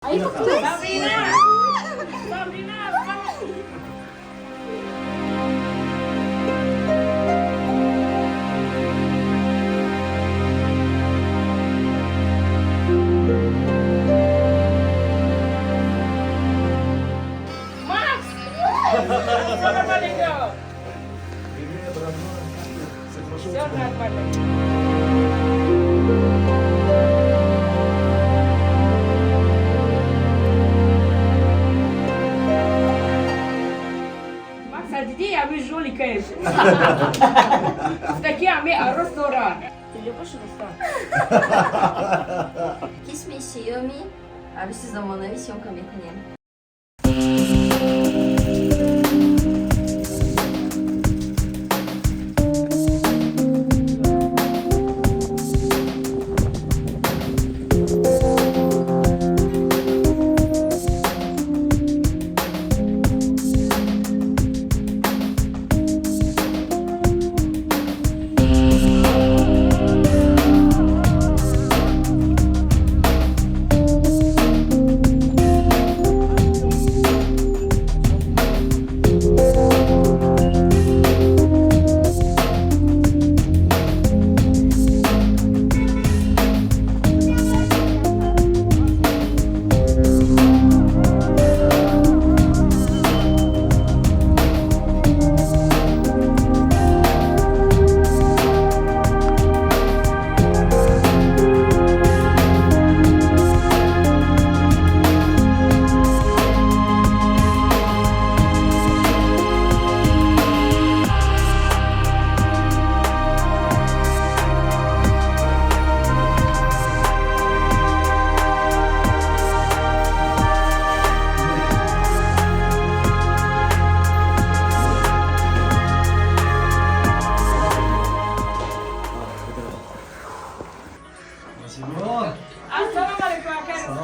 Aí tu Sabrina! Sabrina! Max! Salam alaikum! Salam alaikum! Max a dit, я бы жулик, конечно. С таким ресторан. Ты любишь ресторан? Кисми Xiaomi abi siz zamanları syomka mekanıyım. Assalamu alaikum arkadaşlar.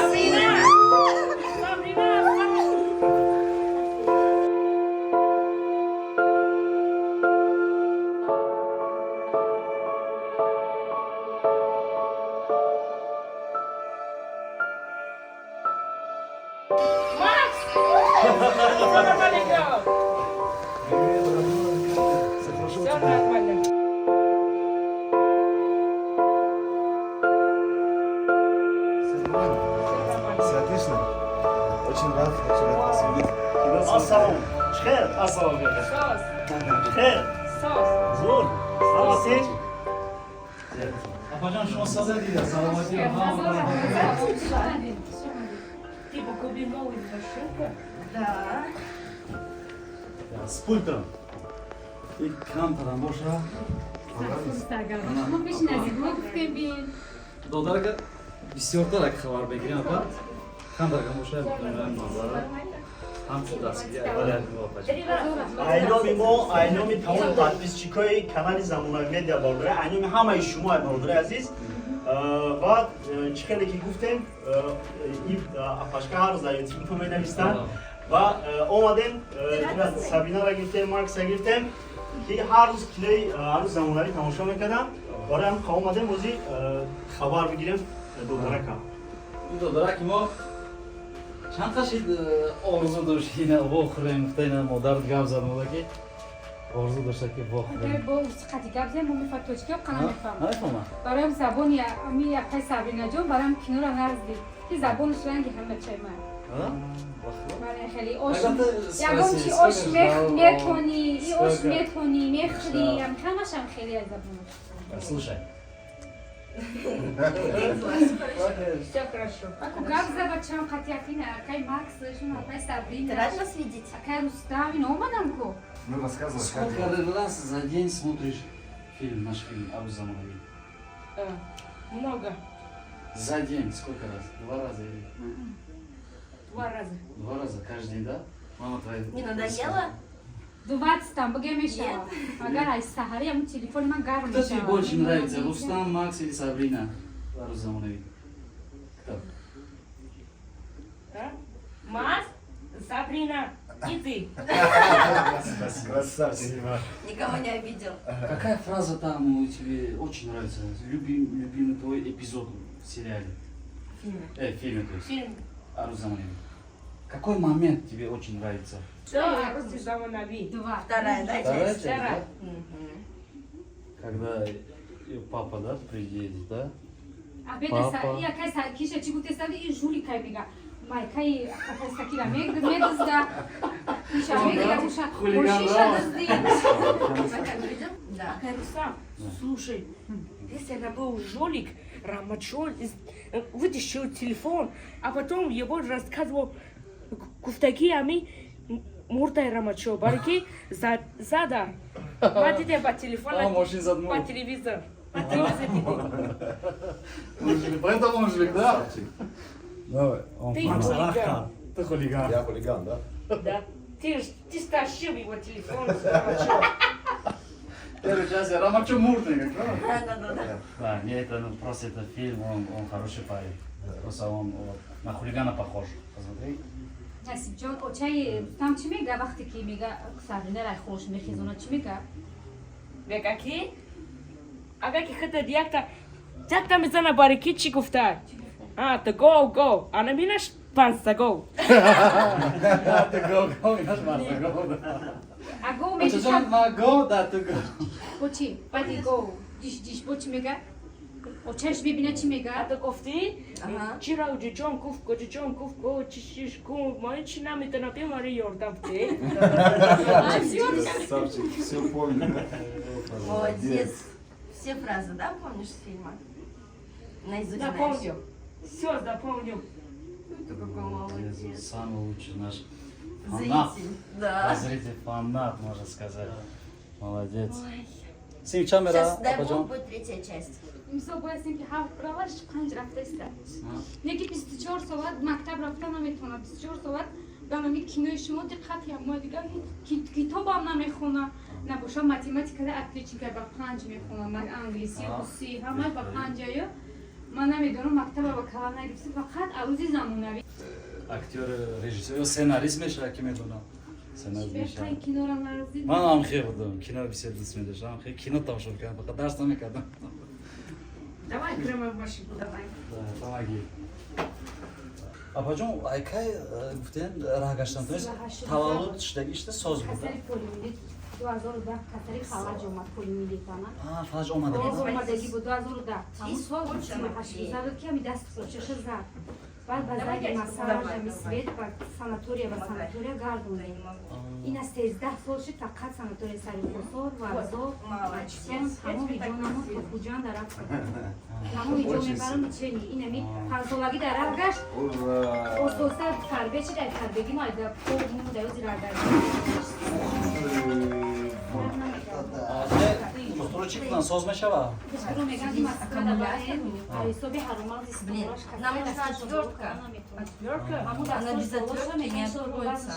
Sabrina! Sabrina! Max! Salam alaikum! Salam alaikum! Все отлично? Очень рад вас видеть. Assalomu. Xayr. Assalomu alaykum. Sos! Xayr. Sos! Zo'r. Salomatik. Apacan şuna saz ediyor. Salamatiyim. Ты купил новую машинку? Да. С пультом. И камерам boşa. ما فيش نازل ما گفتیم بین دادر که بسیارتر اگه خبر بگیریم اول هم در گموشه نظره هم شد دستگیری اول айноми мо айноми тамоми подписчикои канали Замонави медиа бордора айноми ҳамаи шумо бордора азиз ва чӣ хеле ки гуфтем ин апашка ҳар рӯз дар ютуб менавистанд ва омадем Сабинара гирифтем Макса гирифтем ки ҳар рӯз кинои ҳаррӯз замонавӣ тамошо мекардам барои ҳам омадем ҳозир хабар бигирем додаракам دادر که ما چند تاشید آرزو داشت اینه بخوریم گفته اینه مادر گپ زد مادر که آرزو داشته که بخوریم با قطعی گپ زدم من میفهمم که قناه میفهمم نمیفهمم برایم زبان یا امی یکی سابرینا جون برایم کنار نرزدی که زبانش رنگی همه چای من برای خیلی آش یکم چی آش میتونی ای آش میتونی میخری هم همش هم خیلی از زبانش слушай Все хорошо. اكو گپ زد بچه‌م قطعی نه کای ماکس شون کای Ты سابرینا рад нас видеть? کای رستاوی اومدم کو Ну, рассказывай, как сколько раз за день смотришь фильм наш фильм Абу Заманави Много. за день сколько раз 2 раза или 2 раза. 2 раза каждый день да мама твоя Не надоело? 20 там богем мешала. Агар ай сахари ам телефон ман гарм Кто тебе мешала. больше нравится, Рустам, Макс или Сабрина? Ару Заманави. Кто? Амина, иди. Красавчик. Никого не обидел. Какая фраза там тебе очень нравится? Любимый твой эпизод в сериале? В фильме, то есть. Фильм. Арузамани. Какой момент тебе очень нравится? Да, просто заманави. Два. Вторая, да, Вторая часть? часть, да? Мгм. Когда её папа, да, приедет, да? Абеда Папа. я кайса киша чигуте сади и жули кайбига. Майкай кайса кира медзда. Киша медига киша. Хулиган, Ошиша да? дазди. Как видел? Да. Каруса, слушай, если это был жулик, Рамачо вытащил телефон, а потом его рассказывал Куфтаки Ами Муртай Рамачо, Барики Зада. Матите по телефону, очень задмул. по телевизору. По телевизору. Поэтому он жулик, да? Давай. Он Ты хулиган. хулиган. Ты хулиган. Я хулиган, да? Да. Ты стащил его телефон с Рамачо. Первый час я Рамачо Муртный, как Да. Да, не, это ну, просто это фильм, он хороший парень. Просто он на хулигана похож. Посмотри. Насиб ҷон очаи там чӣ мега вақте ки мега сабина рай хош мехезона чӣ мега? Мега ки? Ага ки хата якта мизана барики чӣ гуфта? То go. Ана бинаш панста go. Да, ты го, наш Марса, го, да. Аго А что на го, да, ты го. бо чӣ? Баъди го диш бо чӣ мега? Очаиш мебина чӣ мега? А то гуфти? Ага. Чира уҷуҷон гуфт го чиш ку ман чӣ наметавонам бемари ёрдам бде. Красавчик, все помню. Молодец. Все фразы, да, помнишь с фильма? Наизусть знаешь? Запомнил. Все запомнил. Ты какой молодец. Самый лучший наш фанат. Зритель. Да. Зритель, фанат, можно сказать. Молодец. Ой. Сейчас Сейчас, дай бог, будет третья часть. имсол боястем ки 7 бараварш 5 рафта иста. Неки 24 соат мактаб рафта наметавонад, 24 соат ба нами кинои шумо диққат ям мо дигар китобам намехона, набоша математикада отличника ба 5 мехона, ман англиси, руси, ҳамаи ба 5 ё. Ман намедонам мактаба ба калам нагирифтам, фақат арӯзи замонави. Актер, режиссер, сценарист меша, ки медонам. Сценарист Бехай меша. кинорам наразид. Ман ҳам хеле будам, кино бисёр дӯст медоштам, хеле кино тамошо мекардам, фақат дарс намекардам. Давай прямо в машину. Давай. Да, помоги. Апаҷон, айкай гуфтен рах гаштам, то есть таваллуд шудагишта соз буда. Касари полимилит 2010 касари халаҷ омад полимилитана. Фалаҷ омада. Боз омадагӣ бо 2010. Ҳамун сол Сколько ҳашт зад ки ами даст чаша зад. Баъд ба Давай зади я масаҷ давай, ами давай. свет ба санатория ба санатория гардонем. Ин аз 13 сол шид фақат санатория сари хусор варзо Молодец. ҳамон иҷо намуд то куҷоан дарафт. ҳамон иҷо мебарам чени ин ами ҳарсолагӣ дарафт гашт. Ура! Ососта тарбия чи дар тарбегӣ майда по муда ёзи рагарда. Мухторочи кунан соз мешава? Бисҳоро меган ки Москва dabaraем, ба ҳисоби ҳаромат Блин, нам нужна отвертка. Отвертка? Она без отвертки не откроется.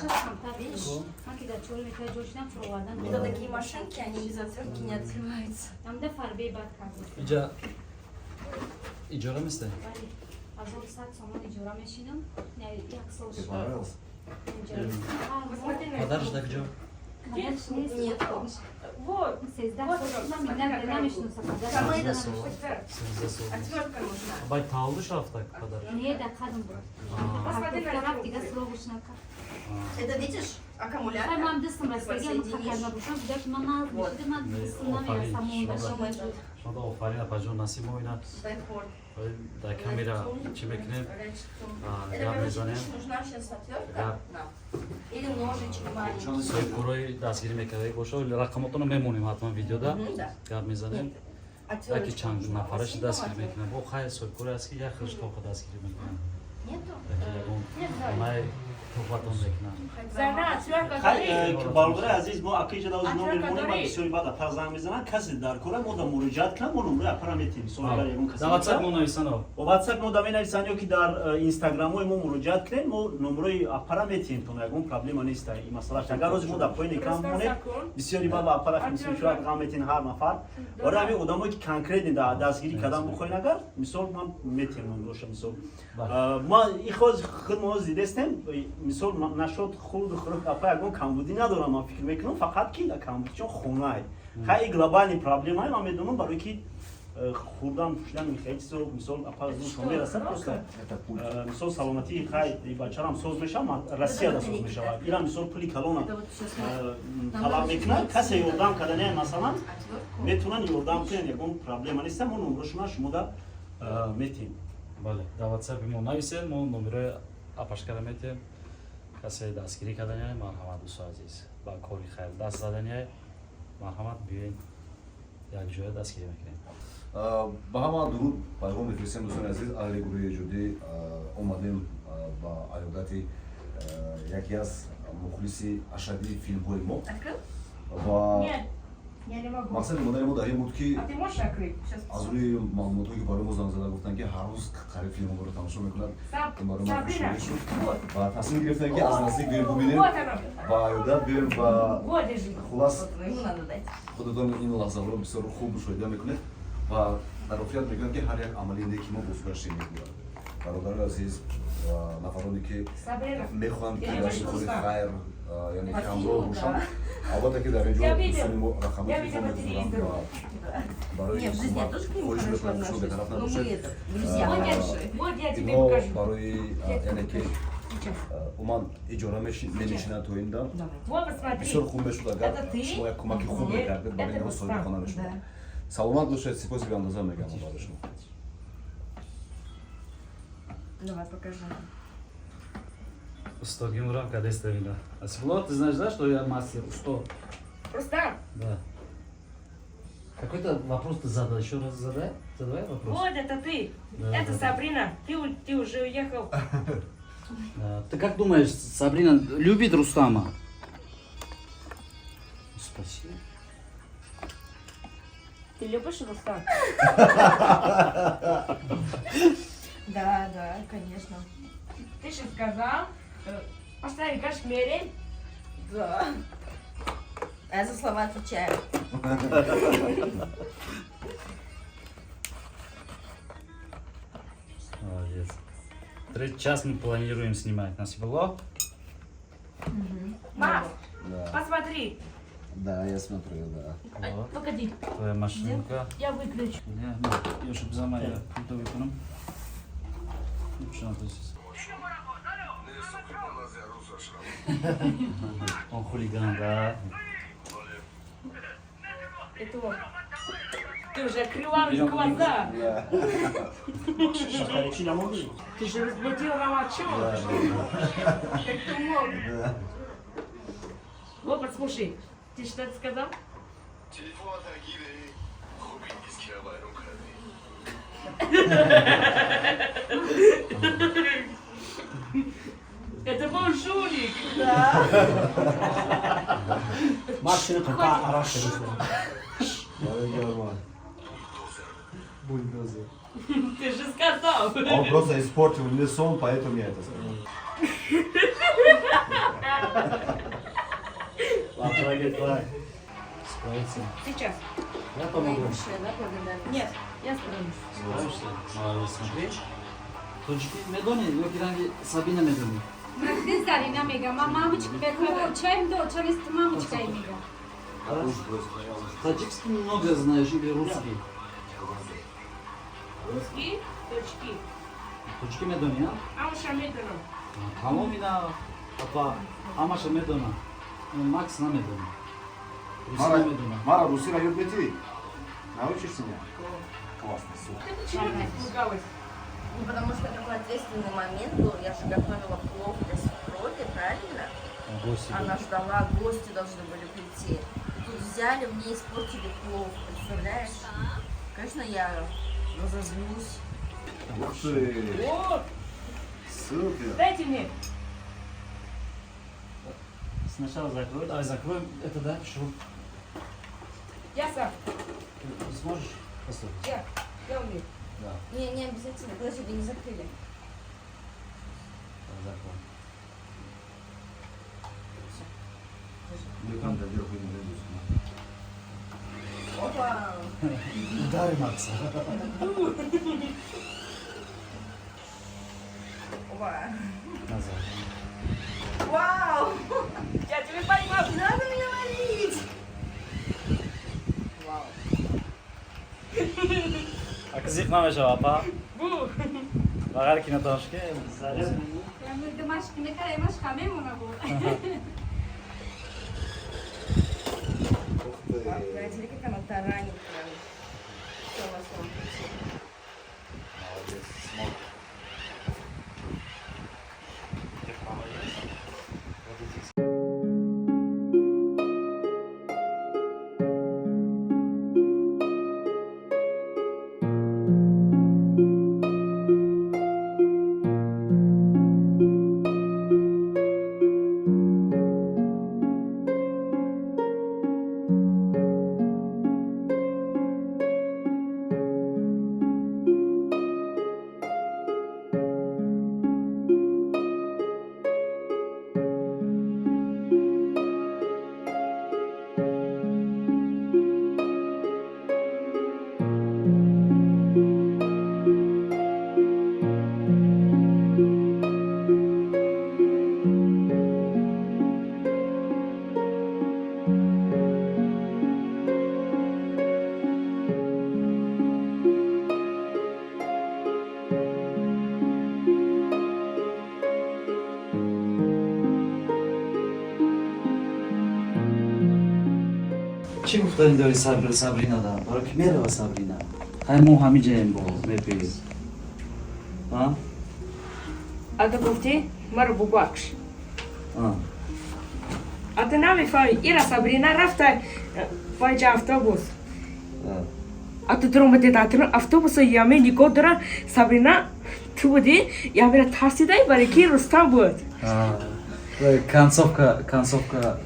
Видишь? Ман ки дар чори метавонам ҷошидам фуровардан. Это такие машинки, они без отвертки не открываются. Ҳамда фарбе бад кардем. Иҷора места? Бале. 1100 сомон иҷора мешинам. Як сол Тебе шуд. понравилось? Посмотри на Падарш даг ҷо? Нет. Вот. 13 сол шуд. Ман намешиносам. Самое это Отвертка нужна. Бай тавлуш рафт так падар. Не, да қадам буд. Посмотри на Ҳафта руку. дига суровуш накард. Это видишь? Хай Аккумулятор. ман дистам расидаги ам хакар набошам, дига ки ман назбишида ман дистам намерасам монда. Шода офарин апаҷон насиб моина. Дай хор. Дар камера чӣ мекунем? Это, Гап короче, мезанем. видишь, нужна сейчас отвертка. Да. На. Или ножичек маленький. соҳибпурӯи дастгирӣ мекардаги боша рақамотоно мемонем ҳатман видеода. Мгм, да. Гап мезанем. Яке Отверточка чанд нужна. нафараши Красиво дастгирӣ отвертка. мекунем. Бо хай соҳибпурӯ аст ки як хелш тоқа дастгирӣ мекунем. Нету? Яке ягон ҳамаи тоқатон мекунам. Зана, отвертка Хай дори? барбари азиз мо акиҷа давз номер Атрака монем дори? бисёри баъд апара занг мезанад касе дар кора мо да муроҷиат кунам мо номраи апара метем мисол агар ягон касе дар ватсап мо нависано. ва ватсап мо да менависанд ё ки дар инстаграмои мо муроҷиат кунем мо номраи апара метем то ягон проблема нест и масъалаш агар рози мо дар поини экран монем бисёри баъд ба апара мисолшуад гам метен ҳар нафар вара ҳамин одамое ки конкретни дастгирӣ кардан бихоҳед агар мисол ман метем номроша мисол ма ихоз худ мо дидестем мисол нашод худ хурд апа ягон камбудӣ надорам, ман фикр мекунам фақат ки камбуд чун хунае. Хай глобальный проблема ман медонам барои ки хурдан пушдан хеле чизо мисол апа зуд мерасад просто мисол саломатии хай бачарам соз мешавад, Россияда соз мешавад. Ира мисол пули калона талаб мекунад, касе ёрдам кардани масалан метавонанд ёрдам кунанд, ягон проблема нест. Мо номерошона шумода метем. бале даватса бимо нависен, мо номерои апашкара метем. Касе дастгирӣ кардани марҳамат дӯсто азиз ба кори хайр даст задани марҳамат биёен якҷоя дастгирӣ мекунем. ба ҳама дуруд пайғом мефиристем дӯстони азиз, аҳли гурӯҳи ҷудӣ омадем ба аёдати яке аз мухлиси ашадии филмҳои мо ва мақсади модани мо дар ин буд ки аз рӯи маълумотҳое ки барои мо занг зада гуфтанд ки ҳар рӯз қариб филмҳоро тамошо мекунад, ин барои мо хушҳоӣ шуд ва тасмим гирифтем ки аз наздик биёем бубинем ба аёдат биёем ва хулас худатон ин лаҳзаҳоро бисёр хуб мушоҳида мекунед ва дар охират мегӯям ки ҳар як амали неки мо бозгаштем мекунад. бародари азиз ва нафароне ки мехоҳанд ки дар ин кори хайр яъне камроҳ бошанд, албатта ки дар ин ҷо дӯстони мо рақамот телефон мегузорам ва барои ҳукумат хоҳиш мекунам ки шумо бетараф набошед. Ино барои яъне ки уман иҷора менишинад то ин дам бисёр хуб мешуд агар шумо як кӯмаки хуб мекардед барои ин соҳиби хона мешуд. Саломат бошед, сипоси беандоза мегӯям барои шумо. Давай покажи. Устод Гимурам кадеста вина. Асбулат, ты знаешь, да, что я мастер? Что? Рустам, Да. Какой-то вопрос ты задал, еще раз задай. Задавай вопрос. вот это ты. Да, Это да, Сабрина. Ты уже уехал. Ты как думаешь, Сабрина любит Рустама? Спасибо. Ты любишь Рустам? Да, конечно. Ты же сказал, поставить кашмире. Да. А я за слова отвечаю. Молодец. 3 час мы планируем снимать. Насибулло? Мам, Да, посмотри. да, я смотрю, да. Вот. Погоди, Твоя машинка. я выключу. Я чтобы за моя пульта выпрям. Ну, что надо здесь? Он хулиган, да. Это вот. Ты уже открывал глаза. Шахаричи намоги? Ты же разбудил Ромачева. Как ты мог? Вот, послушай. Ты что-то сказал? Это был жулик. Машина какая арашка. Бульдозер. Ты же сказал. Он просто испортил мне сон, поэтому я это сказал. Справится. Сейчас. Я помогу. Наибольшая, да, благодарность? Нет, я справлюсь. Справишься? Молодец, смотри. Точки медони, ёки ранги Сабина медони. Махди Зарина мегам, мамочка, чаем до, через мамочка и мегам. Таджикский много знаешь или русский? Русский, точки. Точки медони, а? Ауша медоно. Хамомина, папа, Амаша медона. Макс на медона. Руси на Мара, медона. Мара, руси район бети. Научишь меня? Классно, супер. Ты почему не испугалась? Ну, потому что такой ответственный момент был. Я же готовила плов для свекрови, правильно? Гости. Она ждала, гости должны были прийти. И тут взяли, мне испортили плов, представляешь? Конечно, я разозлюсь. Ух ты, Вот, супер. дайте мне. Сначала закрой. Давай закроем. Это да, шуруп. Я сам. Ты сможешь поставить? Я умею. Да. Не обязательно. Подожди, вы не закрыли. Закрой. Мне надо вверху не дойду. Опа! Ударь Макса. Опа! Назад. Вау! Я тебе понимаю. Не надо меня валить! Вау. акзик намешава па Бу. бағар кинотошки Ами домашки некара имаш камемона бу. Знаете ли, как она таранит прям. Всё на своем пути. چی گفتن داری صبرینا دارم برای کی میره و صبرینا همون همینجایم با میپی ها А ты гуфти? Мара бубакш. ها А ты намифай, Ира Сабрина рафта файджа автобус. А ты думаешь, это автобус я мне не кодра Сабрина ты буди, я бера тарсидай барики Рустам будет. концовка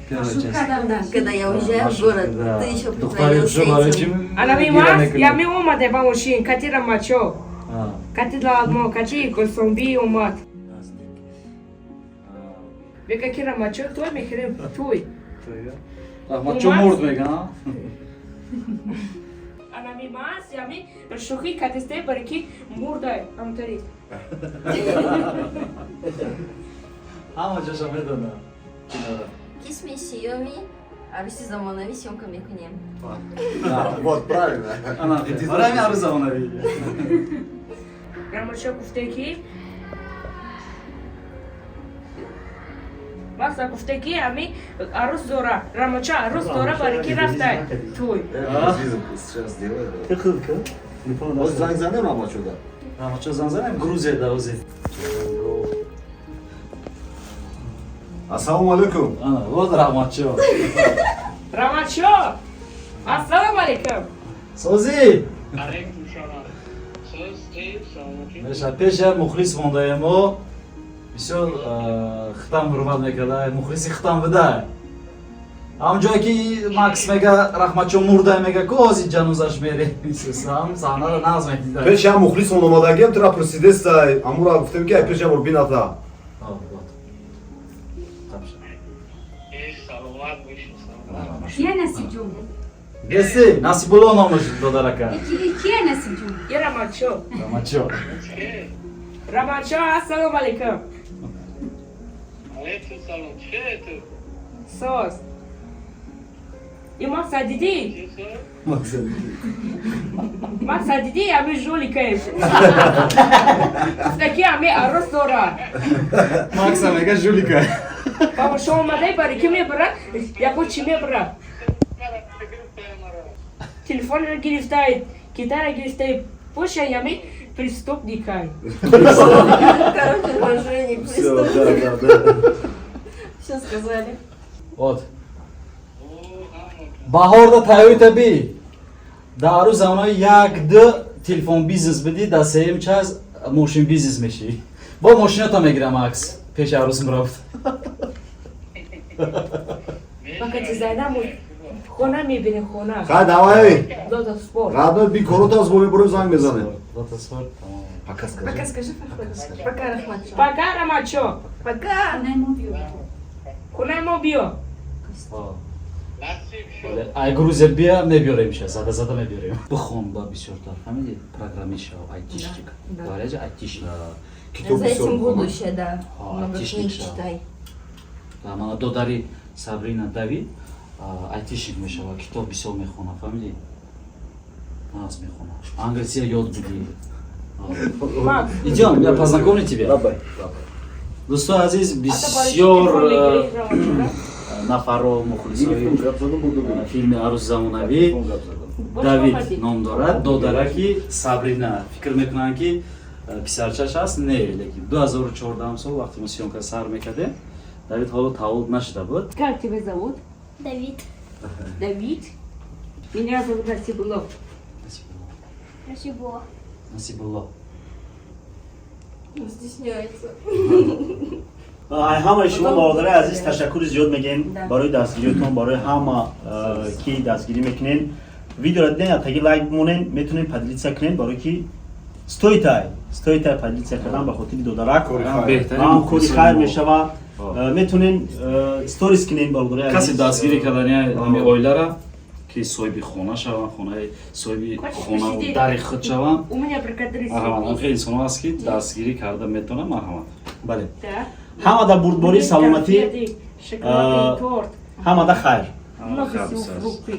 первая часть Когда я уезжаю в город, Да. ты еще Тухтари притворился этим. журналистим Она мимас, я ми умаде ба машин, катира мачо. ها Катира алмо, качи госомби умат. Бека кира мачо, той мехрем той. ما چون مرد میگن Она мимас, я ми шухи катисте барики мурдай, амтари. همه جاشو میدونم Кисми сиоми, а виси заманови съемка мекунем. Вот, правильно. آره همه زمانوی Рамачо гуфтеки Баса гуфтеки ами арус дора. Рамачо арус дора барики рафтай. Той. Сейчас сделаю. Tıkılkı. Вот зангзанем ama чудо. Ama çok zanzarem Gruzya'da ozi. Assalamu alaikum. Ana, o da rahmatçı o. Рамачо! Ассаламу алейкум. Sozi. Aleykümselam. Söz değil, sağlık. Mesela peşer muhlis mondayım o. Bisyor xtam hurmat mekada, muhlisi xtam vıda. Amca ki Max mega rahmatçı murda mega kozi canuzaş meri. Sam sana da naz mekida. Пеш я мухлис ономадагем тра пресидеста амура гуфтем ки ай пеш я мурбината. Al, bak. Tapşır. İyi, sağlık, başım sağlık. Кие насиҷум? Gesi, nasip olamamış dodaraka. Кие насиҷум? Я Рамачо. Rahmatçı o. Şey, Рамачо, ассаламу алейкум. aleykümselam. Şey, tu. Соз. Имам Садиди. Kimse? Bak sen. Имам Садиди, ами жуликаем. Гуфтеки ами арус дора. Max mega Julika. Баба шо омадай барики мебара, яко чи мебара. Телефон гирифтай, гитара гирифтай. Поша ями преступникай. Короче, мошенник, Все, преступник. да. Все сказали. Ot. Oo, hamur. Bahorda tayoy tabi. Daru zamanı yakdı telefon biznes bidi da seyim çaz motion biznes meşi. Bu moşina tam egira Max. Peş arusum raft. Бака дизайна му хона мебине хона. Хай давай. Дода спор. Радно би корота аз мобилбурим занг мезане. Lata spor. Tamam. Пока скажи. Пока скажи, пока, Рахматчо. Пока, Рамачо. Пока. Хонай мобио. Nasip şu. Böyle ay Gruzya bir ne göreyim şey. Zada ne göreyim. Bu xonba bir sörtar. Hamidi programist o айтишник. Да. Говорят же айтишник. Кито За би этим сор. будущее, да. А, Много отлично, книг всё. читай. мана додари Сабрина Давид айтишник мешава, китоб бисёр мехона, фаҳмидӣ? Аз мехона. Англисия ёд будӣ. Идём, я познакомлю тебя. Дӯстони азиз, бисёр нафарро мухлисои филми Арӯзи замонавӣ Давид ном дорад, додараки Сабрина. Фикр мекунанд ки писарчаш аст, не, лекин 2014 сол вақте мо сёёмка сар мекардем, Давид ҳоло таваллуд нашуда буд. Как тебя зовут? Давид. Давид. Меня зовут Насибулло. Спасибо. Насибулло. Стесняется. ҳамаи шумо бародари азиз ташаккури зиёд мегем барои дастгириётон, барои ҳама ки дастгирӣ мекунен. Видеоро диден, таги лайк бимонен, метонен поделиться кунен, барои ки стоитай поделиться кардан ба хотири додарак ҳам кори хайр мешава. Метонен сторис кунен бародари азиз. Касе дастгирӣ кардани ҳами оилара ки соҳиби хона шаванд, хонаи соҳиби хона дари худ шаванд. У меня прокадрис. Ҳамаи инсонҳо аст ки дастгирӣ карда метавонанд. Марҳамат. Бале. Да. ҳамада бурдборӣ саломатӣ, Шоколадный торт. ҳамада хайр. Много всего фрукты.